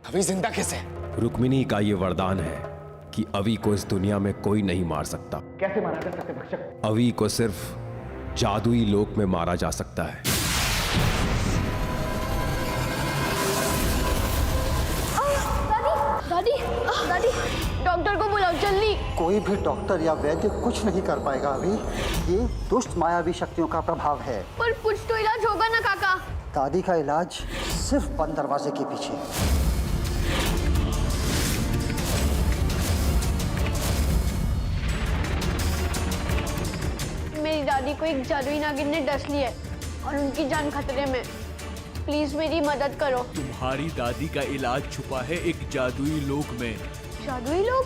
अभी जिंदा कैसे? रुक्मिणी का ये वरदान है कि अवी को इस दुनिया में कोई नहीं मार सकता। कैसे मारा जा सकता भक्षक? अवी को सिर्फ जादुई लोक में मारा जा सकता है। दादी, दादी, डॉक्टर को बुलाओ जल्दी। कोई भी डॉक्टर या वैद्य कुछ नहीं कर पाएगा अभी। ये दुष्ट मायावी शक्तियों का प्रभाव है। पर कुछ तो इलाज होगा ना काका? दादी का इलाज सिर्फ बंद दरवाजे के पीछे। मेरी दादी को एक जादुई नागिन ने डस लिया है और उनकी जान खतरे में। प्लीज मेरी मदद करो। तुम्हारी दादी का इलाज छुपा है एक जादुई लोक में। जादुई लोक?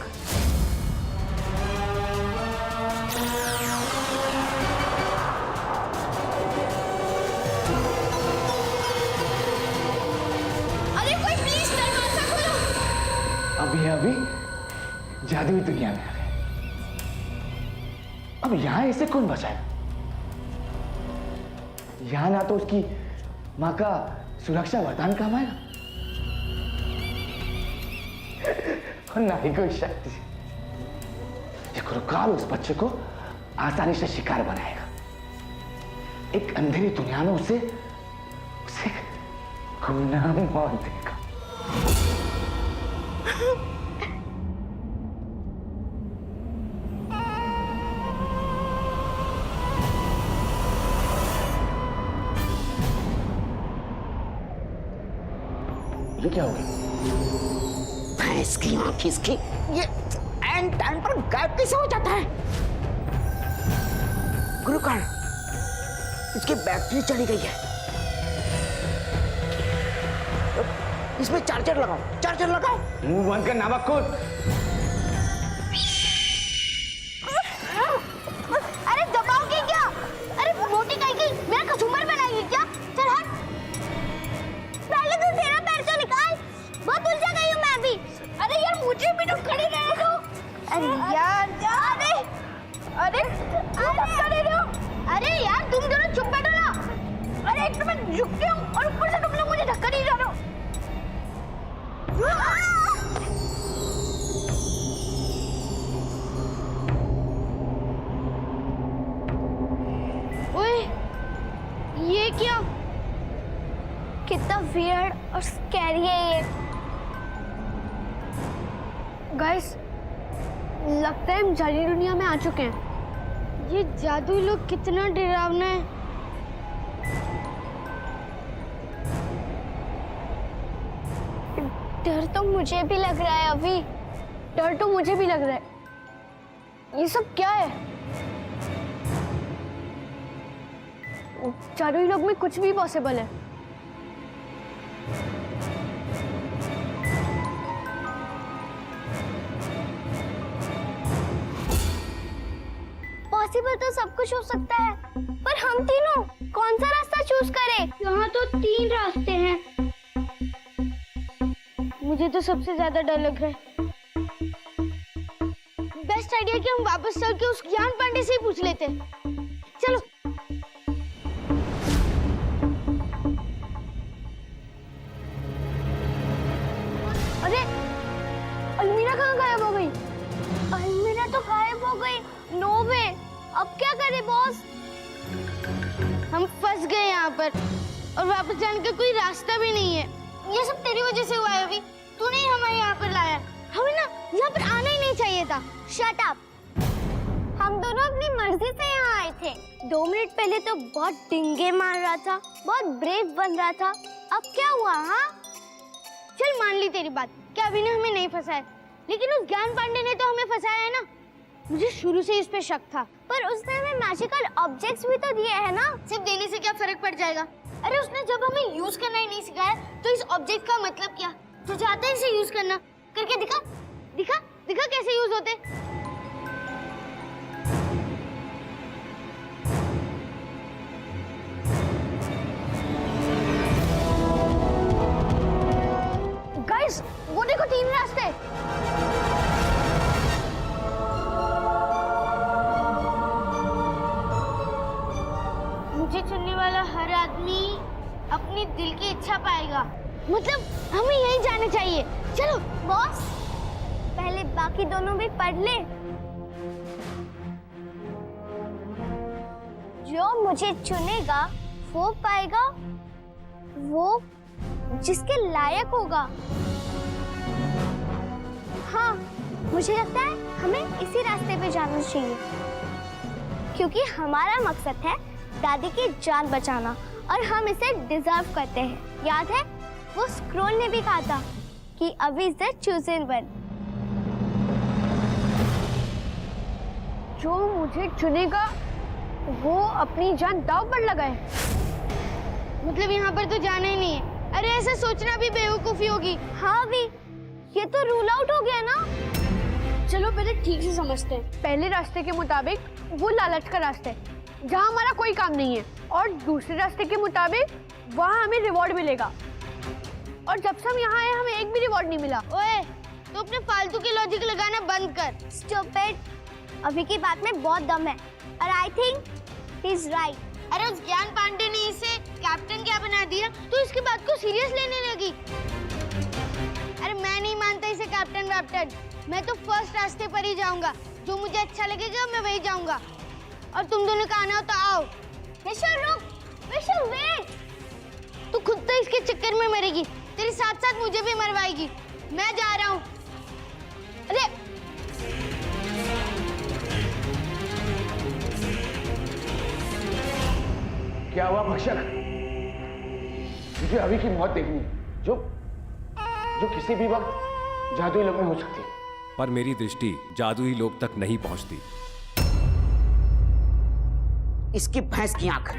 अरे कोई प्लीज दरवाजा खोलो। अभी जादुई दुनिया में आ गए। अब यहां इसे कौन बचाएगा? यहां ना तो उसकी माँ का सुरक्षा वरदान काम आएगा और ना ही कोई शक्ति। ये कुरुकाल उस बच्चे को आसानी से शिकार बनाएगा। एक अंधेरी दुनिया में उसे गुमनाम मौत देगा। ये क्या हो गया? भैंस की आंख इसकी, ये एंड टाइम पर गायब कैसे हो जाता है? गुरुकाल, इसकी बैटरी चली गई है। इसमें चार्जर लगाओ, चार्जर लगाओ। मुंह बंद कर नामकुद। अरे दबाओगे क्या? अरे मोटी कहीं मेरा कचूमर बनाएगी क्या? चल हट। पहले तो तेरा पैर तो निकाल। बहुत उलझा गई हूँ मैं भी। अरे यार मुझे भी तो खड़े रहने दो। अरे यार, अरे खड़े रहो। अरे यार तुम दोनों चुप बैठो ना। अरे एक तो मैं झुकती हूँ और ऊपर से तुम लोग मुझे धक्का नहीं जा रहे हो। ओए, ये क्या? कितना वियर्ड और स्कैरी है ये। गाइस, लगता है हम जादुई दुनिया में आ चुके हैं। ये जादुई लोग कितना डरावना है। डर तो मुझे भी लग रहा है अभी। डर तो मुझे भी लग रहा है। ये सब क्या है? जादुई लोग में कुछ भी पॉसिबल है। पॉसिबल तो सब कुछ हो सकता है, पर हम तीनों कौन सा रास्ता चूज करें? यहाँ तो 3 रास्ते हैं। मुझे तो सबसे ज्यादा डर लग रहा है। बेस्ट आइडिया कि हम वापस चल के उस ज्ञान पांडे से ही पूछ लेते हैं। चलो। अरे अलमीरा कहाँ गायब हो गई? अलमीरा तो गायब हो गई। नो वे। अब क्या करें बॉस? हम फंस गए यहाँ पर और वापस जाने का कोई रास्ता भी नहीं है। ये सब तेरी वजह से हुआ है अभी। तूने ही हमें यहाँ पर लाया। हमें ना यहाँ पर आना ही नहीं चाहिए था। Shut up. हम दोनों अपनी मर्जी से यहाँ आए थे। 2 मिनट पहले तो बहुत डिंगे मार रहा था, बहुत ब्रेव बन रहा था। अब क्या हुआ? हाँ चल मान ली तेरी बात कि अभी ने हमें नहीं फंसाया, लेकिन उस ज्ञान पांडे ने तो हमें फंसाया है ना। मुझे शुरू से इस पे शक था, पर उसने हमें मैजिकल ऑब्जेक्ट्स भी तो दिए हैं ना। सिर्फ देने से क्या फर्क पड़ जाएगा? अरे उसने जब हमें यूज करना ही नहीं सिखाया तो इस ऑब्जेक्ट का मतलब क्या? तो चाहते हैं इसे यूज करना, करके दिखा दिखा दिखा कैसे यूज होते। गाइस वो देखो 3 रास्ते। मुझे चुनने वाला हर आदमी अपनी दिल की इच्छा पाएगा। मतलब हमें यही जाना चाहिए। चलो बॉस, पहले बाकी दोनों भी पढ़ ले। जो मुझे चुनेगा वो पाएगा, वो जिसके लायक होगा। हाँ, मुझे लगता है हमें इसी रास्ते पे जाना चाहिए, क्योंकि हमारा मकसद है दादी की जान बचाना और हम इसे डिजर्व करते हैं। याद है वो स्क्रोल ने भी कहा था कि अभी इज द चूजन वन। जो मुझे चुनेगा वो अपनी जान दांव पर लगाए। मतलब यहाँ पर तो जाना ही नहीं है। अरे ऐसे सोचना भी बेवकूफी होगी। हाँ भी, ये तो रूल आउट हो गया ना। चलो पहले ठीक से समझते हैं। पहले रास्ते के मुताबिक वो लालच का रास्ता है जहाँ हमारा कोई काम नहीं है, और दूसरे रास्ते के मुताबिक वहाँ हमें रिवॉर्ड मिलेगा। और जब से हम यहाँ आए हमें एक भी रिवॉर्ड नहीं मिला। ओए, तो अपने फालतू के लॉजिक लगाना बंद कर। स्टूपिड, अभी की बात में बहुत दम है और I think he is right. अरे उस ज्ञान पांडे ने इसे कैप्टन क्या बना दिया तो इसकी बात को सीरियस लेने लगी। अरे मैं नहीं मानता इसे कैप्टन वैप्टन। मैं तो फर्स्ट रास्ते पर ही जाऊंगा, जो मुझे अच्छा लगेगा मैं वही जाऊंगा। और तुम दोनों का आना हो तो आओ। विशु रुक, विशु वेट। तू खुद तो इसके चक्कर में मरेगी, तेरे साथ साथ मुझे भी मरवाएगी। मैं जा रहा हूँ। अरे क्या हुआ भक्षक? मुझे अभी की मौत देखनी है, जो किसी भी वक्त जादुई लोक में हो सकती है। पर मेरी दृष्टि जादुई लोक तक नहीं पहुंचती। इसकी भैंस की आंख,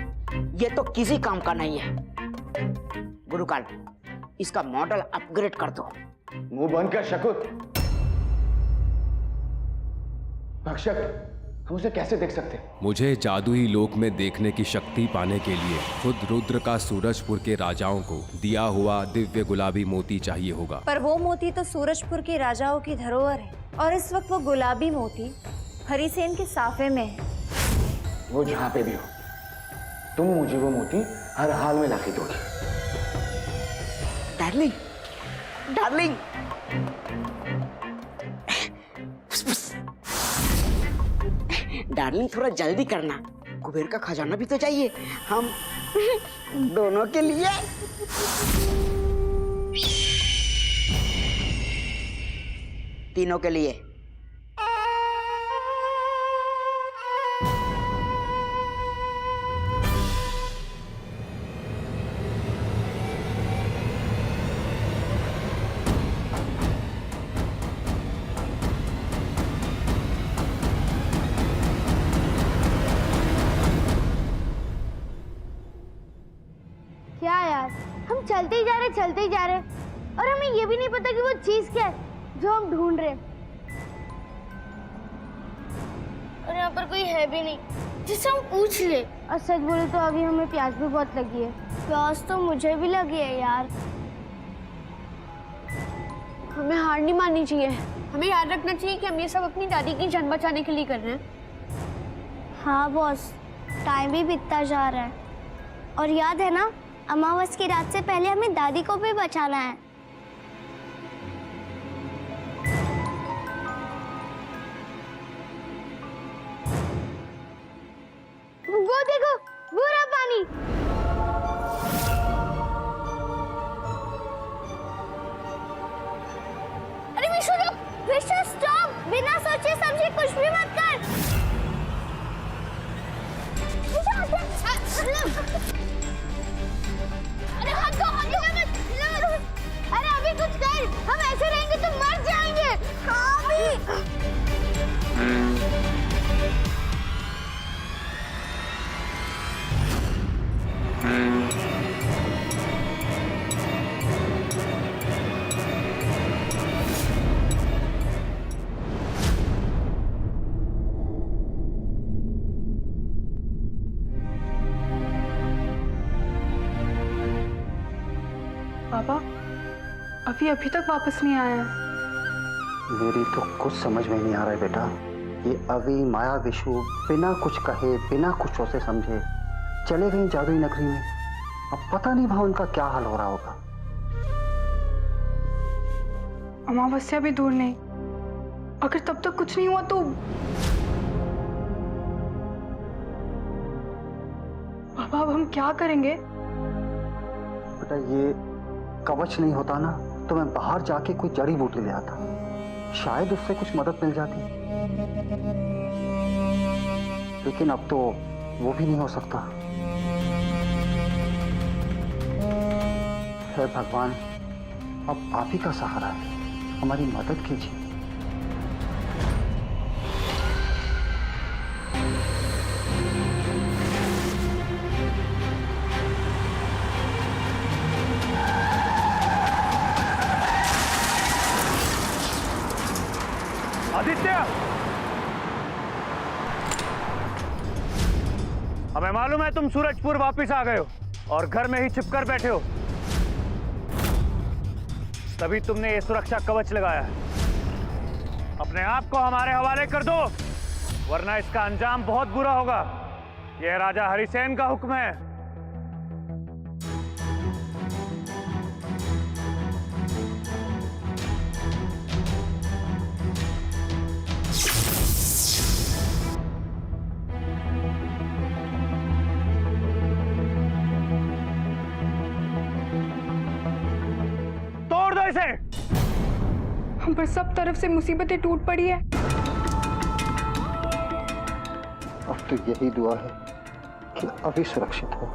ये तो किसी काम का नहीं है। गुरुकाल, इसका मॉडल अपग्रेड कर दो। मुंह बंद कर शकुत। भक्षक, हम उसे कैसे देख सकते हैं? मुझे जादुई लोक में देखने की शक्ति पाने के लिए खुद रुद्र का सूरजपुर के राजाओं को दिया हुआ दिव्य गुलाबी मोती चाहिए होगा। पर वो मोती तो सूरजपुर के राजाओं की धरोहर है, और इस वक्त वो गुलाबी मोती हरिसेन के साफे में है। वो जहां पे भी हो, तुम मुझे वो मोती हर हाल में लाके दोगे। डार्लिंग, डार्लिंग, डार्लिंग थोड़ा जल्दी करना, कुबेर का खजाना भी तो चाहिए हम दोनों के लिए। तीनों के लिए। क्या यार, हम चलते ही जा रहे और हमें ये भी नहीं पता कि वो चीज क्या है जो हम ढूंढ रहे हैं। और यहाँ पर कोई है भी नहीं जिससे हम पूछ ले। और सच बोले तो अभी हमें प्यास भी बहुत लगी है। प्यास तो मुझे भी लगी है यार। हमें हार नहीं माननी चाहिए। हमें याद रखना चाहिए कि हम ये सब अपनी दादी की जान बचाने के लिए कर रहे हैं। हाँ बॉस, टाइम भी बीतता जा रहा है और याद है ना, अमावस की रात से पहले हमें दादी को भी बचाना है। वो देखो, वो रहा पानी। अरे विशु रुक, विशु स्टॉप, बिना सोचे समझे कुछ भी मत कर। अरे हट दो, अरे अभी कुछ कर, हम ऐसे रहेंगे तो मर जाएंगे। हाँ भी। पापा अभी तक वापस नहीं आया है। मेरी तो कुछ समझ में नहीं आ रहा है बेटा। ये अभी माया विशु बिना कुछ कहे, बिना कुछ सोचे समझे चले गए जादुई नगरी में। अब पता नहीं वहां उनका क्या हाल हो रहा होगा। अमावस्या भी दूर नहीं, अगर तब तक कुछ नहीं हुआ तो पापा अब हम क्या करेंगे? बेटा ये कवच नहीं होता ना तो मैं बाहर जाके कोई जड़ी बूटी ले आता, शायद उससे कुछ मदद मिल जाती, लेकिन अब तो वो भी नहीं हो सकता। हे भगवान, अब आप ही का सहारा है, हमारी मदद कीजिए। आदित्य, हमें मालूम है तुम सूरजपुर वापस आ गए हो और घर में ही छिपकर बैठे हो, तभी तुमने ये सुरक्षा कवच लगाया है। अपने आप को हमारे हवाले कर दो, वरना इसका अंजाम बहुत बुरा होगा। यह राजा हरिसेन का हुक्म है। तोड़ दो इसे। हम पर सब तरफ से मुसीबतें टूट पड़ी है। अब तो यही दुआ है कि अभी सुरक्षित हो।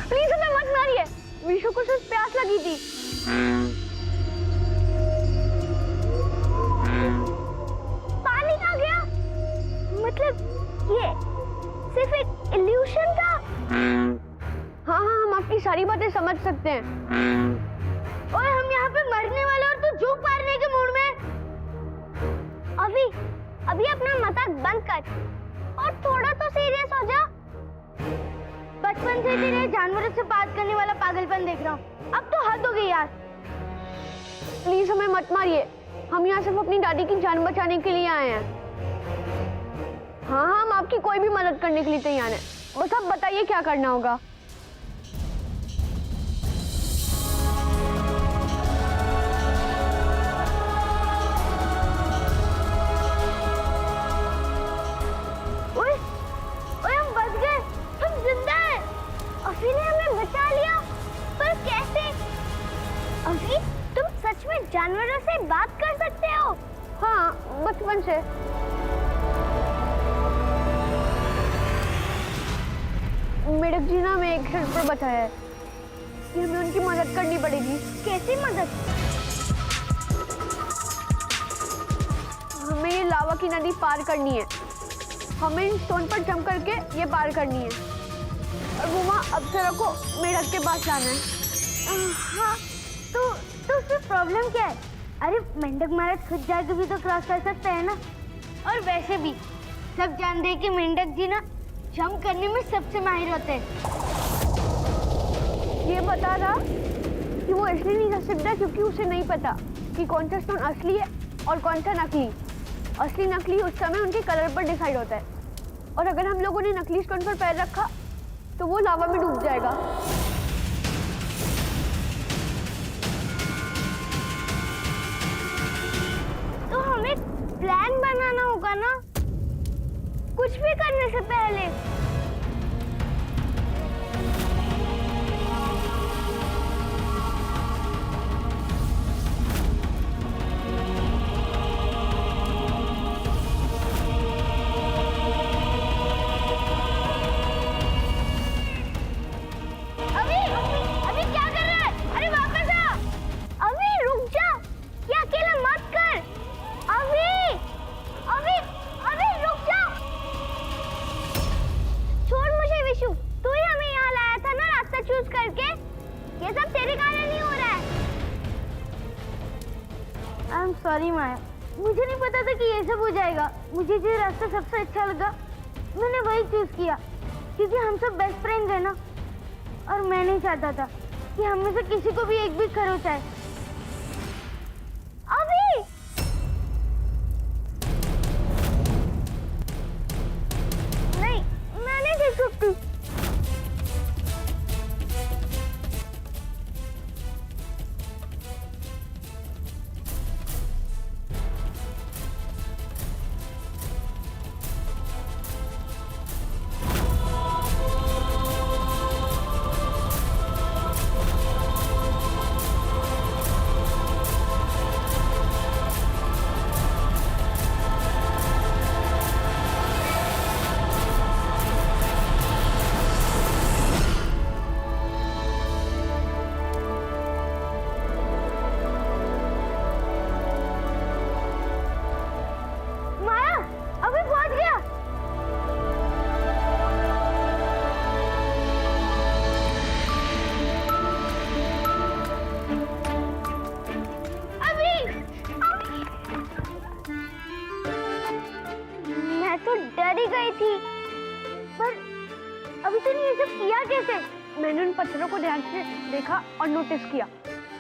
प्लीज हमें मत मारिए, विशु को सिर्फ प्यास लगी थी। पानी आ गया, मतलब ये सिर्फ एक इल्यूशन था। हाँ हाँ, हम आपकी सारी बातें समझ सकते हैं। और हम यहाँ पे मरने वाले और तू जोक मारने के मूड में। अभी अपना मजाक बंद कर और थोड़ा तो सीरियस हो जा। बचपन से तेरे जानवरों से बात करने वाला पागलपन देख रहा हूँ, अब तो हद हो गई यार। प्लीज हमें मत मारिए, हम यहाँ सिर्फ अपनी दादी की जान बचाने के लिए आए हैं। हाँ हाँ, हम आपकी कोई भी मदद करने के लिए तैयार हैं, बस आप बताइए क्या करना होगा। ओए, ओए, हम बच गए, हम जिंदा हैं। अभी ने हमें बचा लिया, पर कैसे? अभी तुम सच में जानवरों से बात कर सकते हो? हाँ, बचपन से। मेढक जी ने हमें एक शर्त पर बताया है कि हमें उनकी मदद करनी पड़ेगी। कैसी मदद? हमें ये लावा की नदी पार करनी है। हमें इन स्टोन पर जंप करके ये पार करनी है और वो वहाँ अप्सरा को मेढक के पास जाना है। हाँ, तो उसमें प्रॉब्लम क्या है? अरे मेंढक महाराज खुद जाके भी तो क्रॉस कर सकते हैं ना। और वैसे भी सब जानते हैं कि मेंढक जी ना जंप करने में सबसे माहिर होते हैं। ये बता रहा कि वो इसलिए नहीं कर सकता क्योंकि उसे नहीं पता कि कौन सा स्टोन असली है और कौन सा नकली। असली नकली उस समय उनके कलर पर डिसाइड होता है, और अगर हम लोगों ने नकली स्टोन पर पैर रखा तो वो लावा में डूब जाएगा। तो हमें प्लान बनाना होगा ना, कुछ भी करने से पहले। अभी क्या कर रहा है? अरे वापस आ। अभी रुक जा, ये अकेला मत कर। अभी रुक जा। छोड़ मुझे विशु, तू ही हमें यहाँ लाया था ना रास्ता चूज करके। ये सब तेरे कारण नहीं हो रहा है। आई एम सॉरी माया, मुझे नहीं पता था कि ये सब हो जाएगा। मुझे जो रास्ता सबसे अच्छा लगा मैंने वही चूज किया, क्योंकि हम सब बेस्ट फ्रेंड्स हैं ना, और मैं नहीं चाहता था कि हम में से किसी को भी एक भी खरोच आए। गई थी, पर अभी तूने ये सब किया कैसे? मैंने उन पत्थरों को ध्यान से देखा और नोटिस किया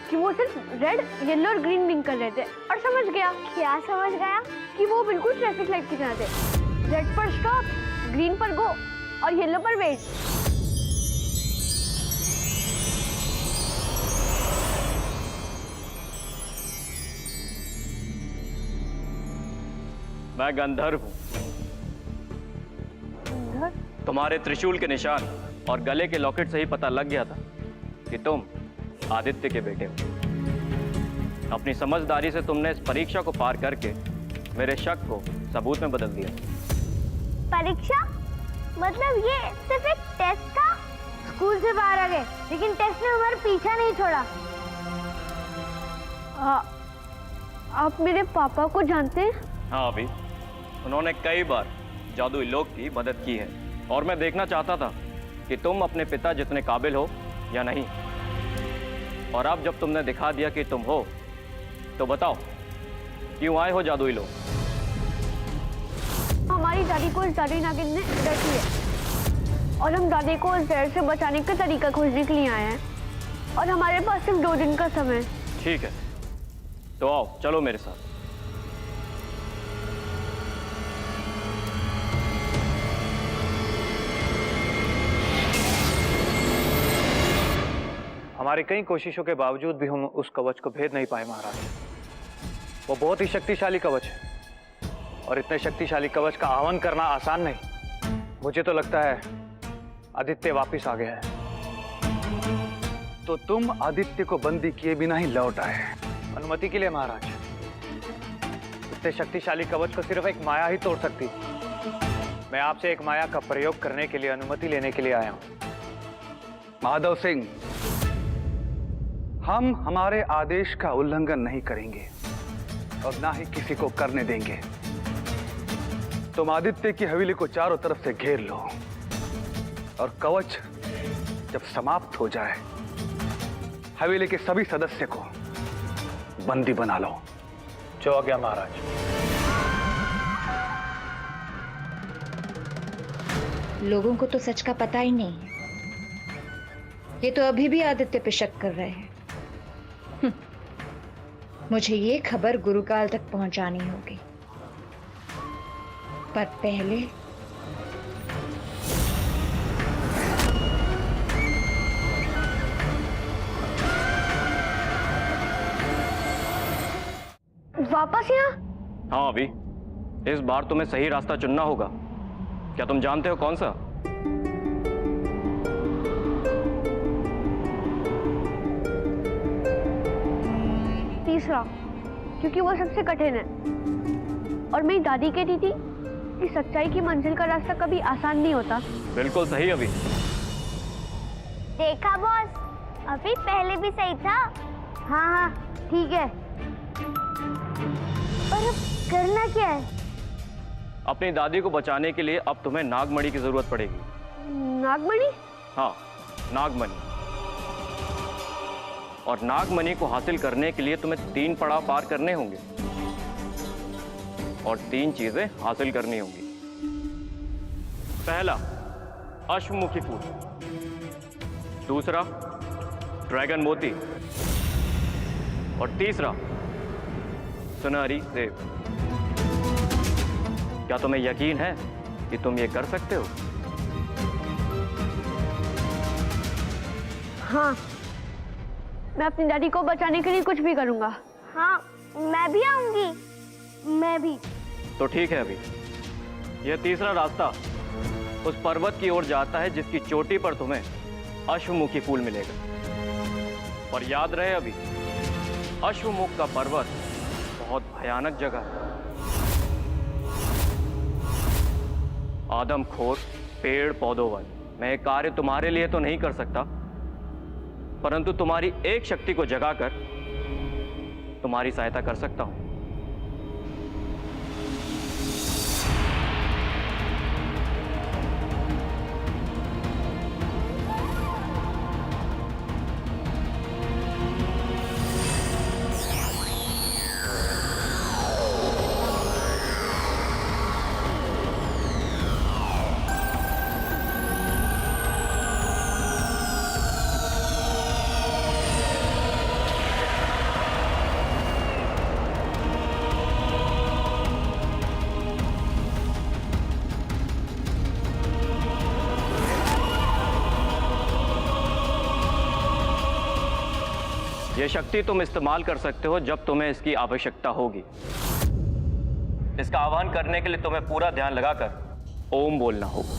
कि वो सिर्फ रेड, येलो और ग्रीन ब्लिंक कर रहे थे, और समझ गया। क्या समझ गया? कि वो बिल्कुल ट्रैफिक लाइट की तरह थे। रेड पर स्टॉप, ग्रीन पर गो और येलो पर वेट। मैं गंधर्व हूँ। तुम्हारे त्रिशूल के निशान और गले के लॉकेट से ही पता लग गया था कि तुम आदित्य के बेटे हो। अपनी समझदारी से तुमने इस परीक्षा को पार करके मेरे शक को सबूत में बदल दिया। परीक्षा? मतलब ये सिर्फ एक टेस्ट था? स्कूल से बाहर आ गए, लेकिन टेस्ट ने हमारा पीछा नहीं छोड़ा। आप मेरे पापा को जानते हैं? हाँ अभी, उन्होंने कई बार जादुई लोग की मदद की है और मैं देखना चाहता था कि तुम अपने पिता जितने काबिल हो या नहीं। और अब जब तुमने दिखा दिया कि तुम हो, तो बताओ क्यों आए हो जादुई लोग? हमारी दादी को इस जादुई नागिन ने डटी है और हम दादी को इस जहर से बचाने का तरीका खोजने के लिए आए हैं, और हमारे पास सिर्फ 2 दिन का समय। ठीक है, तो आओ चलो मेरे साथ। हमारी कई कोशिशों के बावजूद भी हम उस कवच को भेद नहीं पाए महाराज। वो बहुत ही शक्तिशाली कवच है और इतने शक्तिशाली कवच का आहवन करना आसान नहीं। मुझे तो लगता है आदित्य वापस आ गया है। तो तुम आदित्य को बंदी किए बिना ही लौट आए? अनुमति के लिए महाराज। इतने शक्तिशाली कवच को सिर्फ एक माया ही तोड़ सकती। मैं आपसे एक माया का प्रयोग करने के लिए अनुमति लेने के लिए आया हूं। माधव सिंह, हम हमारे आदेश का उल्लंघन नहीं करेंगे और ना ही किसी को करने देंगे। तुम आदित्य की हवेली को चारों तरफ से घेर लो और कवच जब समाप्त हो जाए, हवेली के सभी सदस्य को बंदी बना लो। जो आ गया महाराज। लोगों को तो सच का पता ही नहीं है। ये तो अभी भी आदित्य पे शक कर रहे हैं। मुझे ये खबर गुरुकाल तक पहुंचानी होगी, पर पहले वापस यहाँ? हाँ अभी, इस बार तुम्हें सही रास्ता चुनना होगा। क्या तुम जानते हो कौन सा? तीसरा, क्योंकि वो सबसे कठिन है। और मेरी दादी कहती थी कि सच्चाई की मंजिल का रास्ता कभी आसान नहीं होता। बिल्कुल सही अभी। देखा बॉस, अभी पहले भी सही था। हाँ हाँ ठीक है, पर अब करना क्या है? अपनी दादी को बचाने के लिए अब तुम्हें नागमणि की जरूरत पड़ेगी। नागमणि? हाँ, नागमणि। और नागमणि को हासिल करने के लिए तुम्हें 3 पड़ाव पार करने होंगे और 3 चीजें हासिल करनी होंगी। पहला, अश्वमुखी फूल। दूसरा, ड्रैगन मोती। और तीसरा, सुनहरी सेब। क्या तुम्हें यकीन है कि तुम ये कर सकते हो? हाँ, मैं अपनी दादी को बचाने के लिए कुछ भी करूंगा। हाँ, मैं भी आऊंगी। मैं भी। तो ठीक है अभी। यह तीसरा रास्ता उस पर्वत की ओर जाता है जिसकी चोटी पर तुम्हें अश्वमुखी फूल मिलेगा। और याद रहे अभी, अश्वमुख का पर्वत बहुत भयानक जगह है। आदमखोर पेड़ पौधों वाले। मैं एक कार्य तुम्हारे लिए तो नहीं कर सकता, परंतु तुम्हारी एक शक्ति को जगाकर तुम्हारी सहायता कर सकता हूं। यह शक्ति तुम इस्तेमाल कर सकते हो जब तुम्हें इसकी आवश्यकता होगी। इसका आह्वान करने के लिए तुम्हें पूरा ध्यान लगाकर ओम बोलना होगा।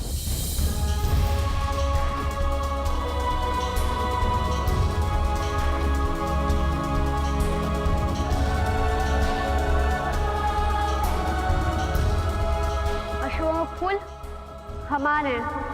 अशोक फूल हमारे हैं।